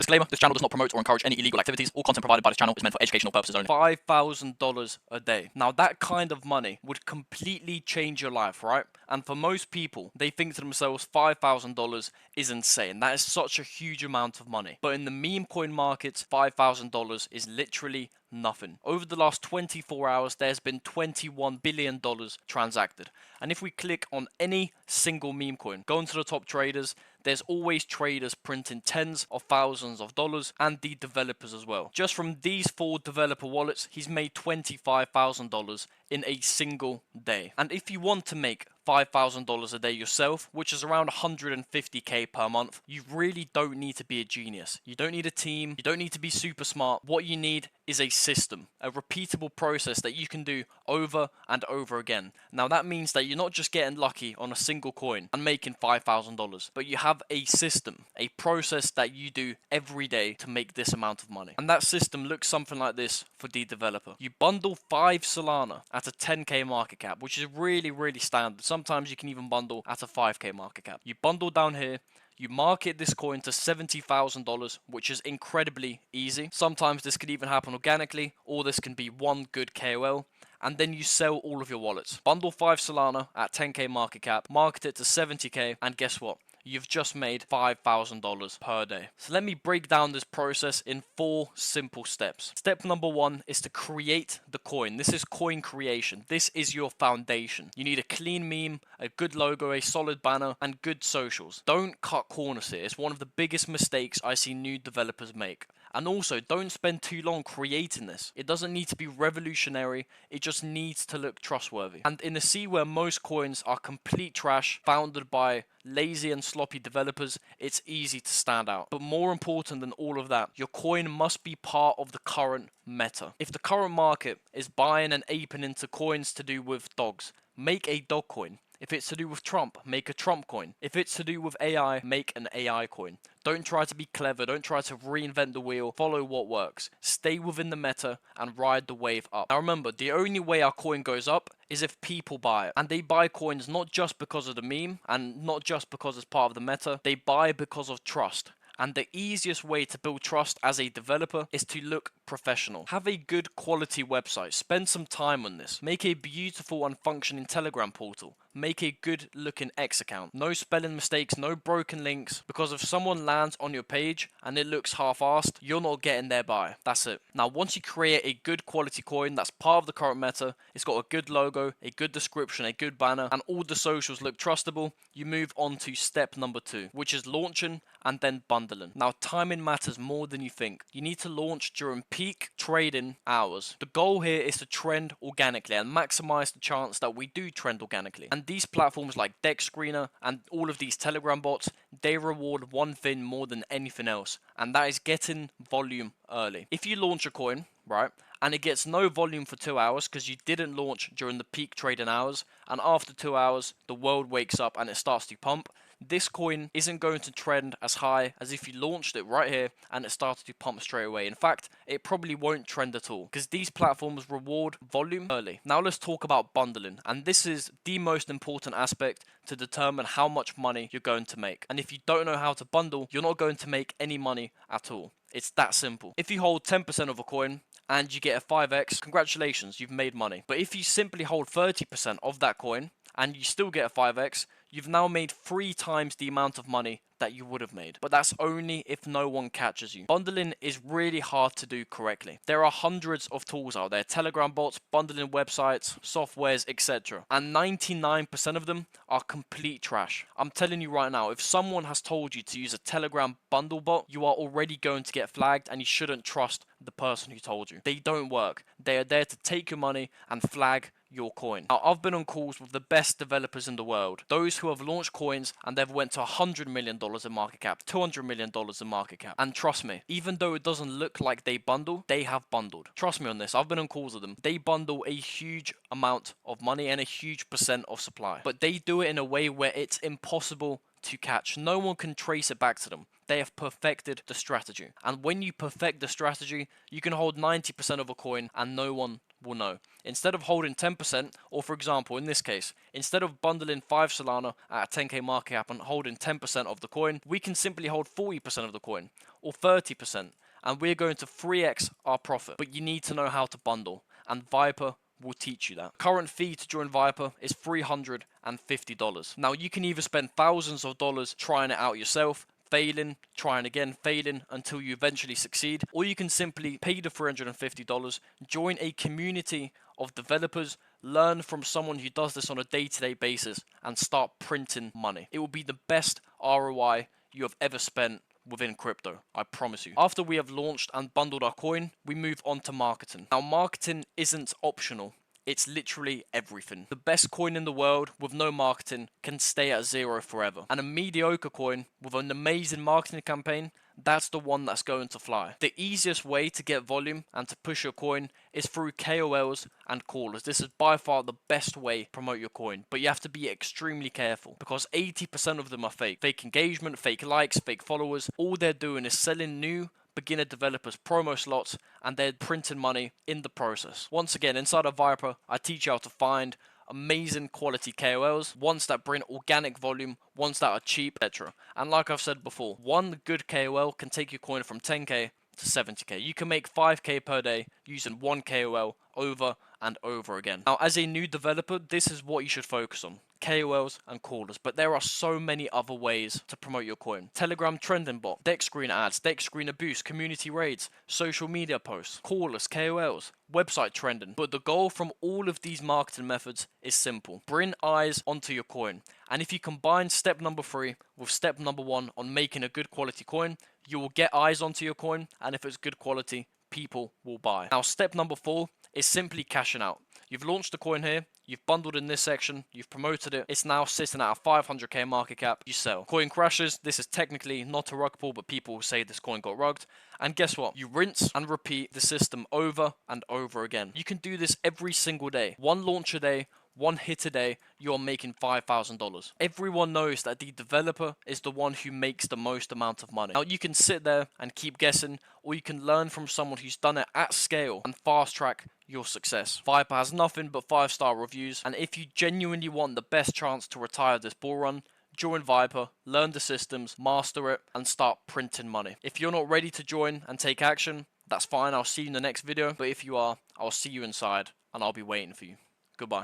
Disclaimer, this channel does not promote or encourage any illegal activities. All content provided by this channel is meant for educational purposes only. $5,000 a day. Now that kind of money would completely change your life, right? And for most people, they think to themselves $5,000 is insane. That is such a huge amount of money. But in the meme coin market, $5,000 is literally nothing. Over the last 24 hours, there's been $21 billion transacted. And if we click on any single meme coin, go into the top traders, there's always traders printing tens of thousands of dollars and the developers as well. Just from these 4 developer wallets, he's made $25,000 in a single day. And if you want to make $5,000 a day yourself, which is around 150k per month, you really don't need to be a genius. You don't need a team. You don't need to be super smart. What you need is a system, a repeatable process that you can do over and over again. Now that means that you're not just getting lucky on a single coin and making $5,000, but you have a system, a process that you do every day to make this amount of money. And that system looks something like this for the developer. You bundle 5 Solana at a 10k market cap, which is really standard. Sometimes you can even bundle at a 5k market cap. You bundle down here. You market this coin to $70,000, which is incredibly easy. Sometimes this could even happen organically, or this can be one good KOL. And then you sell all of your wallets. Bundle 5 Solana at 10k market cap, market it to 70k, and guess what? You've just made $5,000 per day. So let me break down this process in 4 simple steps. Step number 1 is to create the coin. This is coin creation. This is your foundation. You need a clean meme, a good logo, a solid banner, and good socials. Don't cut corners here. It's one of the biggest mistakes I see new developers make. And also, don't spend too long creating this. It doesn't need to be revolutionary, it just needs to look trustworthy. And in a sea where most coins are complete trash, founded by lazy and sloppy developers, it's easy to stand out. But more important than all of that, your coin must be part of the current meta. If the current market is buying and aping into coins to do with dogs, make a dog coin. If it's to do with Trump, make a Trump coin. If it's to do with AI, make an AI coin. Don't try to be clever, don't try to reinvent the wheel, follow what works. Stay within the meta and ride the wave up. Now remember, the only way our coin goes up is if people buy it. And they buy coins not just because of the meme, and not just because it's part of the meta, they buy because of trust. And the easiest way to build trust as a developer is to look professional. Have a good quality website. Spend some time on this. Make a beautiful and functioning Telegram portal. Make a good looking X account. No spelling mistakes, no broken links, because if someone lands on your page and it looks half-assed, you're not getting their buy. That's it. Now once you create a good quality coin that's part of the current meta, it's got a good logo, a good description, a good banner, and all the socials look trustable, you move on to step number 2, which is launching and then bundling. Now timing matters more than you think. You need to launch during peak trading hours. The goal here is to trend organically and maximize the chance that we do trend organically. And these platforms like Deck Screener and all of these Telegram bots, they reward one thing more than anything else, and that is getting volume early. If you launch a coin, right, and it gets no volume for 2 hours because you didn't launch during the peak trading hours, and after 2 hours the world wakes up and it starts to pump, this coin isn't going to trend as high as if you launched it right here and it started to pump straight away. In fact, it probably won't trend at all because these platforms reward volume early. Now let's talk about bundling, and this is the most important aspect to determine how much money you're going to make. And if you don't know how to bundle, you're not going to make any money at all. It's that simple. If you hold 10% of a coin and you get a 5x, congratulations, you've made money. But if you simply hold 30% of that coin and you still get a 5x, you've now made 3 times the amount of money that you would have made. But that's only if no one catches you. Bundling is really hard to do correctly. There are hundreds of tools out there, Telegram bots, bundling websites, softwares, etc. And 99% of them are complete trash. I'm telling you right now, if someone has told you to use a Telegram bundle bot, you are already going to get flagged and you shouldn't trust the person who told you. They don't work. They are there to take your money and flag your coin. Now, I've been on calls with the best developers in the world, those who have launched coins and they've went to $100 million in market cap, $200 million in market cap. And trust me, even though it doesn't look like they bundle, they have bundled. Trust me on this, I've been on calls with them. They bundle a huge amount of money and a huge percent of supply, but they do it in a way where it's impossible to catch. No one can trace it back to them. They have perfected the strategy. And when you perfect the strategy, you can hold 90% of a coin and no one will know. Instead of holding 10%, or for example, in this case, instead of bundling 5 Solana at a 10k market cap and holding 10% of the coin, we can simply hold 40% of the coin, or 30%, and we're going to 3x our profit. But you need to know how to bundle, and Viper will teach you that. Current fee to join Viper is $350. Now, you can either spend thousands of dollars trying it out yourself, failing, trying again, failing until you eventually succeed, or you can simply pay the $350, join a community of developers, learn from someone who does this on a day-to-day basis, and start printing money. It will be the best ROI you have ever spent within crypto, I promise you. After we have launched and bundled our coin, we move on to marketing. Now, marketing isn't optional. It's literally everything. The best coin in the world with no marketing can stay at zero forever. And a mediocre coin with an amazing marketing campaign, that's the one that's going to fly. The easiest way to get volume and to push your coin is through KOLs and callers. This is by far the best way to promote your coin, but you have to be extremely careful because 80% of them are fake. Fake engagement, fake likes, fake followers. All they're doing is selling new beginner developers promo slots, and they're printing money in the process. Once again, inside of Viper, I teach you how to find amazing quality KOLs, ones that bring organic volume, ones that are cheap, etc. And like I've said before, one good KOL can take your coin from 10k to 70k. You can make 5k per day using one KOL over and over again. Now, as a new developer, this is what you should focus on. KOLs and callers, but there are so many other ways to promote your coin. Telegram trending bot, deck screen ads, deck screener boost, community raids, social media posts, callers, KOLs, website trending. But the goal from all of these marketing methods is simple. Bring eyes onto your coin. And if you combine step number 3 with step number 1 on making a good quality coin, you will get eyes onto your coin, and if it's good quality, people will buy. Now, step number 4 is simply cashing out. You've launched the coin here, you've bundled in this section, you've promoted it, it's now sitting at a 500k market cap, you sell. Coin crashes, this is technically not a rug pull, but people say this coin got rugged. And guess what? You rinse and repeat the system over and over again. You can do this every single day. One launch a day, one hit a day, you're making $5,000. Everyone knows that the developer is the one who makes the most amount of money. Now, you can sit there and keep guessing, or you can learn from someone who's done it at scale and fast track your success. Viper has nothing but 5-star reviews, and if you genuinely want the best chance to retire this bull run, join Viper, learn the systems, master it, and start printing money. If you're not ready to join and take action, that's fine, I'll see you in the next video, but if you are, I'll see you inside, and I'll be waiting for you. Goodbye.